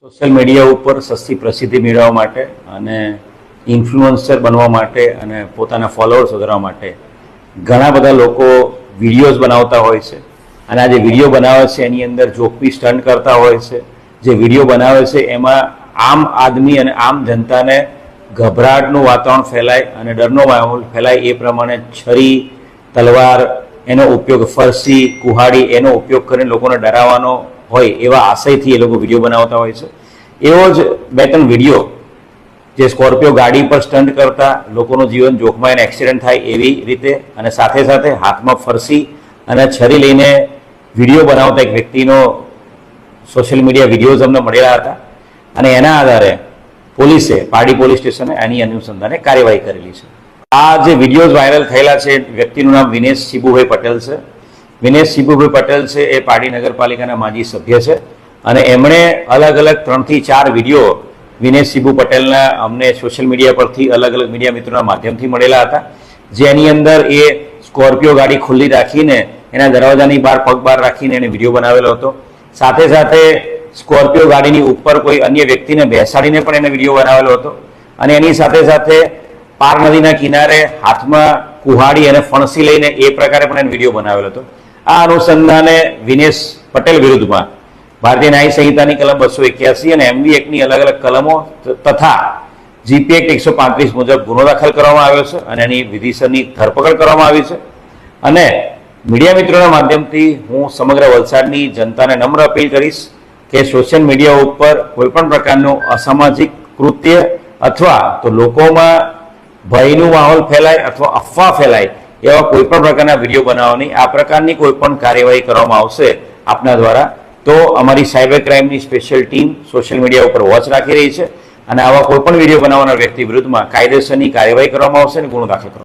Social media ઉપર સસ્તી પ્રસિદ્ધિ મેળવવા માટે અને ઇન્ફ્લુએન્સર બનવા માટે અને પોતાના ફોલોઅર્સ વધારવા માટે ઘણા બધા લોકો વિડીયોઝ બનાવતા હોય છે અને આ જે વિડીયો બનાવે છે એની અંદર જોકપી સ્ટન્ટ કરતા હોય છે. જે વિડીયો બનાવે છે એમાં આમ આદમી અને આમ જનતાને ગભરાટનું વાતાવરણ ફેલાય અને ડરનો માહોલ ફેલાય એ પ્રમાણે છરી, તલવાર, એનો ઉપયોગ ફરસી, કુહાડી એનો ઉપયોગ કરીને લોકોને ડરાવવાનો હોય એવા આશયથી એ લોકો વિડીયો બનાવતા હોય છે. એવો જ બે ત્રણ વિડીયો જે સ્કોર્પિયો ગાડી પર સ્ટન્ટ કરતા લોકોનું જીવન જોખમાય અને એક્સિડન્ટ થાય એવી રીતે અને સાથે સાથે હાથમાં ફરસી અને છરી લઈને વિડીયો બનાવતા એક વ્યક્તિનો સોશિયલ મીડિયા વિડીયોઝ અમને મળેલા હતા અને એના આધારે પોલીસે પારડી પોલીસ સ્ટેશને એની અનુસંધાને કાર્યવાહી કરેલી છે. આ જે વિડીયોઝ વાયરલ થયેલા છે વ્યક્તિનું નામ વિનેશ શિબુભાઈ પટેલ છે. વિનેશ શિબુભાઈ પટેલ છે એ પારડી નગરપાલિકાના માજી સભ્ય છે અને એમણે અલગ અલગ 3 થી 4 વિડીયો વિનેશ શિબુ પટેલના અમને સોશિયલ મીડિયા પરથી અલગ અલગ મીડિયા મિત્રોના માધ્યમથી મળેલા હતા. જેની અંદર એ સ્કોર્પિયો ગાડી ખુલ્લી રાખીને એના દરવાજાની બહાર પગ બહાર રાખીને એને વિડીયો બનાવેલો હતો. સાથે સાથે સ્કોર્પિયો ગાડીની ઉપર કોઈ અન્ય વ્યક્તિને બેસાડીને પણ એને વિડીયો બનાવેલો હતો અને એની સાથે સાથે પાર નદીના કિનારે હાથમાં કુહાડી અને ફણસી લઈને એ પ્રકારે પણ એને વિડીયો બનાવેલો હતો. આ અનુસંધાને વિનેશ પટેલ વિરુદ્ધમાં ભારતીય ન્યાય સંહિતાની કલમ 281 અને એમવી એક્ટની અલગ અલગ કલમો તથા જીપી એક્ટ 135 મુજબ ગુનો દાખલ કરવામાં આવ્યો છે અને એની વિધિસરની ધરપકડ કરવામાં આવી છે. અને મીડિયા મિત્રોના માધ્યમથી હું સમગ્ર વલસાડની જનતાને નમ્ર અપીલ કરીશ કે સોશિયલ મીડિયા ઉપર કોઈપણ પ્રકારનું અસામાજિક કૃત્ય અથવા તો લોકોમાં ભયનું માહોલ ફેલાય અથવા અફવા ફેલાય એવા કોઈપણ પ્રકારના વિડીયો બનાવવાની આ પ્રકારની કોઈપણ કાર્યવાહી કરવામાં આવશે આપના દ્વારા તો અમારી સાયબર ક્રાઇમની સ્પેશિયલ ટીમ સોશિયલ મીડિયા ઉપર વોચ રાખી રહી છે અને આવા કોઈપણ વિડીયો બનાવનાર વ્યક્તિ વિરુદ્ધમાં કાયદેસરની કાર્યવાહી કરવામાં આવશે અને ગુનો દાખલ કરવામાં આવશે.